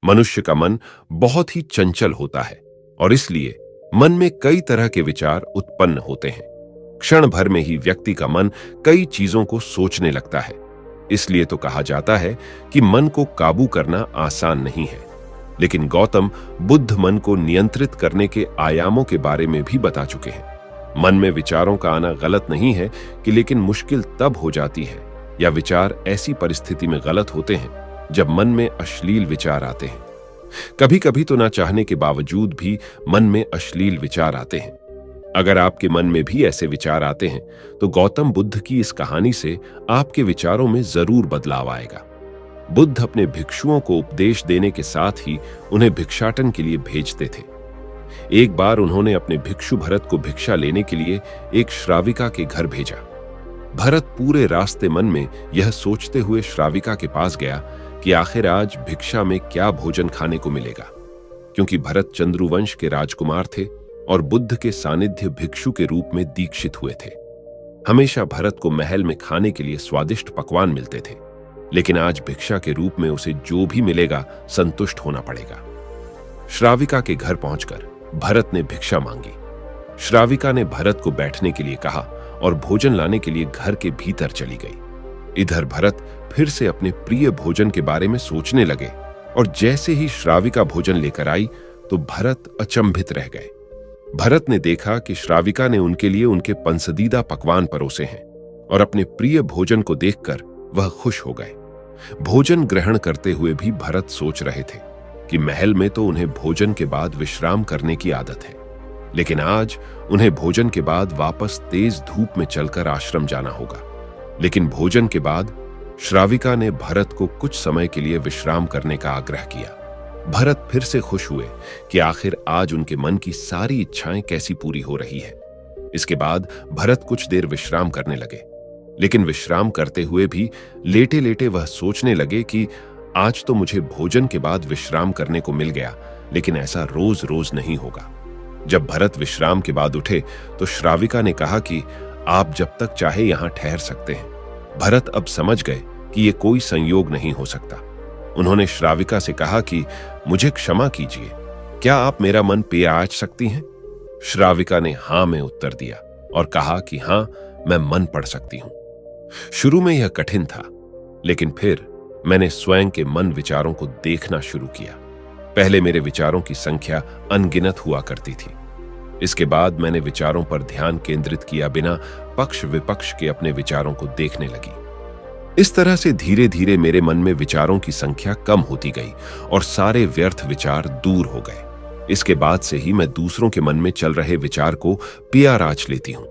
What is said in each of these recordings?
मनुष्य का मन बहुत ही चंचल होता है और इसलिए मन में कई तरह के विचार उत्पन्न होते हैं। क्षण भर में ही व्यक्ति का मन कई चीजों को सोचने लगता है। इसलिए तो कहा जाता है कि मन को काबू करना आसान नहीं है। लेकिन गौतम बुद्ध मन को नियंत्रित करने के आयामों के बारे में भी बता चुके हैं। मन में विचारों का आना गलत नहीं है कि लेकिन मुश्किल तब हो जाती है या विचार ऐसी परिस्थिति में गलत होते हैं जब मन में अश्लील विचार आते हैं। कभी कभी तो ना चाहने के बावजूद भी मन में अश्लील विचार आते हैं। अगर आपके मन में भी ऐसे विचार आते हैं तो गौतम बुद्ध की इस कहानी से आपके विचारों में जरूर बदलाव आएगा। बुद्ध अपने भिक्षुओं को उपदेश देने के साथ ही उन्हें भिक्षाटन के लिए भेजते थे। एक बार उन्होंने अपने भिक्षु भरत को भिक्षा लेने के लिए एक श्राविका के घर भेजा। भरत पूरे रास्ते मन में यह सोचते हुए श्राविका के पास गया कि आखिर आज भिक्षा में क्या भोजन खाने को मिलेगा, क्योंकि भरत चंद्रुवंश के राजकुमार थे और बुद्ध के सानिध्य भिक्षु के रूप में दीक्षित हुए थे। हमेशा भरत को महल में खाने के लिए स्वादिष्ट पकवान मिलते थे, लेकिन आज भिक्षा के रूप में उसे जो भी मिलेगा संतुष्ट होना पड़ेगा। श्राविका के घर पहुंचकर भरत ने भिक्षा मांगी। श्राविका ने भरत को बैठने के लिए कहा और भोजन लाने के लिए घर के भीतर चली गई। इधर भरत फिर से अपने प्रिय भोजन के बारे में सोचने लगे और जैसे ही श्राविका भोजन लेकर आई तो भरत अचंभित रह गए। भरत ने देखा कि श्राविका ने उनके लिए उनके पसंदीदा पकवान परोसे हैं और अपने प्रिय भोजन को देखकर वह खुश हो गए। भोजन ग्रहण करते हुए भी भरत सोच रहे थे कि महल में तो उन्हें भोजन के बाद विश्राम करने की आदत है, लेकिन आज उन्हें भोजन के बाद वापस तेज धूप में चलकर आश्रम जाना होगा। लेकिन भोजन के बाद श्राविका ने भरत को कुछ समय के लिए विश्राम करने का आग्रह किया। भरत फिर से खुश हुए कि आखिर आज उनके मन की सारी इच्छाएं कैसी पूरी हो रही है। इसके बाद भरत कुछ देर विश्राम करने लगे, लेकिन विश्राम करते हुए भी लेटे लेटे वह सोचने लगे कि आज तो मुझे भोजन के बाद विश्राम करने को मिल गया, लेकिन ऐसा रोज रोज नहीं होगा। जब भरत विश्राम के बाद उठे तो श्राविका ने कहा कि आप जब तक चाहे यहां ठहर सकते हैं। भरत अब समझ गए कि यह कोई संयोग नहीं हो सकता। उन्होंने श्राविका से कहा कि मुझे क्षमा कीजिए, क्या आप मेरा मन पे आच सकती हैं? श्राविका ने हां में उत्तर दिया और कहा कि हां, मैं मन पढ़ सकती हूं। शुरू में यह कठिन था, लेकिन फिर मैंने स्वयं के मन विचारों को देखना शुरू किया। पहले मेरे विचारों की संख्या अनगिनत हुआ करती थी। इसके बाद मैंने विचारों पर ध्यान केंद्रित किया बिना पक्ष विपक्ष के अपने विचारों को देखने लगी। इस तरह से धीरे धीरे मेरे मन में विचारों की संख्या कम होती गई और सारे व्यर्थ विचार दूर हो गए। इसके बाद से ही मैं दूसरों के मन में चल रहे विचार को प्यार आंच लेती हूं।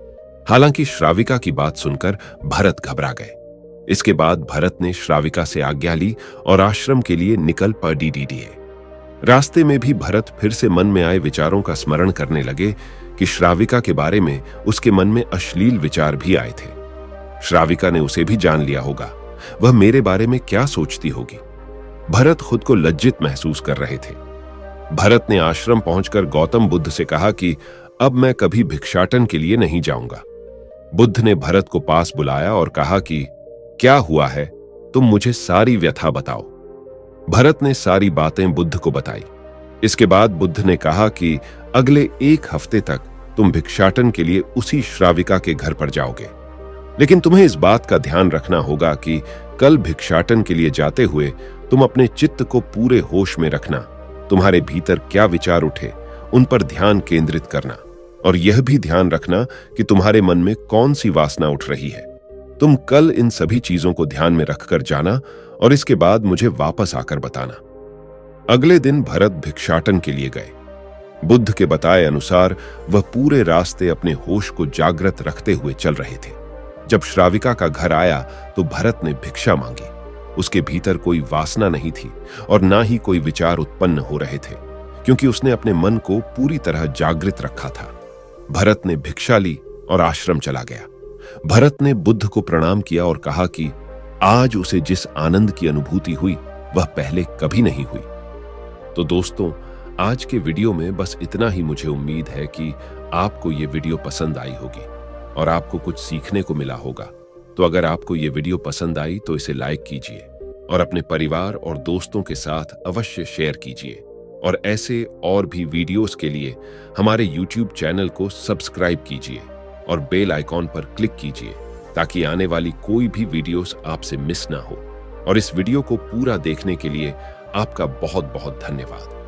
हालांकि श्राविका की बात सुनकर भरत घबरा गए। इसके बाद भरत ने श्राविका से आज्ञा ली और आश्रम के लिए निकल पड़ी। रास्ते में भी भरत फिर से मन में आए विचारों का स्मरण करने लगे कि श्राविका के बारे में उसके मन में अश्लील विचार भी आए थे। श्राविका ने उसे भी जान लिया होगा, वह मेरे बारे में क्या सोचती होगी। भरत खुद को लज्जित महसूस कर रहे थे। भरत ने आश्रम पहुंचकर गौतम बुद्ध से कहा कि अब मैं कभी भिक्षाटन के लिए नहीं जाऊंगा। बुद्ध ने भरत को पास बुलाया और कहा कि क्या हुआ है, तुम मुझे सारी व्यथा बताओ। भरत ने सारी बातें बुद्ध को बताई। इसके बाद बुद्ध ने कहा कि अगले 1 हफ्ते तक तुम भिक्षाटन के लिए उसी श्राविका के घर पर जाओगे, लेकिन तुम्हें इस बात का ध्यान रखना होगा कि कल भिक्षाटन के लिए जाते हुए तुम अपने चित्त को पूरे होश में रखना। तुम्हारे भीतर क्या विचार उठे उन पर ध्यान केंद्रित करना और यह भी ध्यान रखना कि तुम्हारे मन में कौन सी वासना उठ रही है। तुम कल इन सभी चीजों को ध्यान में रखकर जाना और इसके बाद मुझे वापस आकर बताना। अगले दिन भरत भिक्षाटन के लिए गए। बुद्ध के बताए अनुसार वह पूरे रास्ते अपने होश को जागृत रखते हुए चल रहे थे। जब श्राविका का घर आया तो भरत ने भिक्षा मांगी। उसके भीतर कोई वासना नहीं थी और ना ही कोई विचार उत्पन्न हो रहे थे, क्योंकि उसने अपने मन को पूरी तरह जागृत रखा था। भरत ने भिक्षा ली और आश्रम चला गया। भरत ने बुद्ध को प्रणाम किया और कहा कि आज उसे जिस आनंद की अनुभूति हुई वह पहले कभी नहीं हुई। तो दोस्तों, आज के वीडियो में बस इतना ही। मुझे उम्मीद है कि आपको ये वीडियो पसंद आई होगी और आपको कुछ सीखने को मिला होगा। तो अगर आपको ये वीडियो पसंद आई तो इसे लाइक कीजिए और अपने परिवार और दोस्तों के साथ अवश्य शेयर कीजिए। और ऐसे और भी वीडियोस के लिए हमारे YouTube चैनल को सब्सक्राइब कीजिए और बेल आइकॉन पर क्लिक कीजिए ताकि आने वाली कोई भी वीडियोस आपसे मिस ना हो। और इस वीडियो को पूरा देखने के लिए आपका बहुत बहुत धन्यवाद।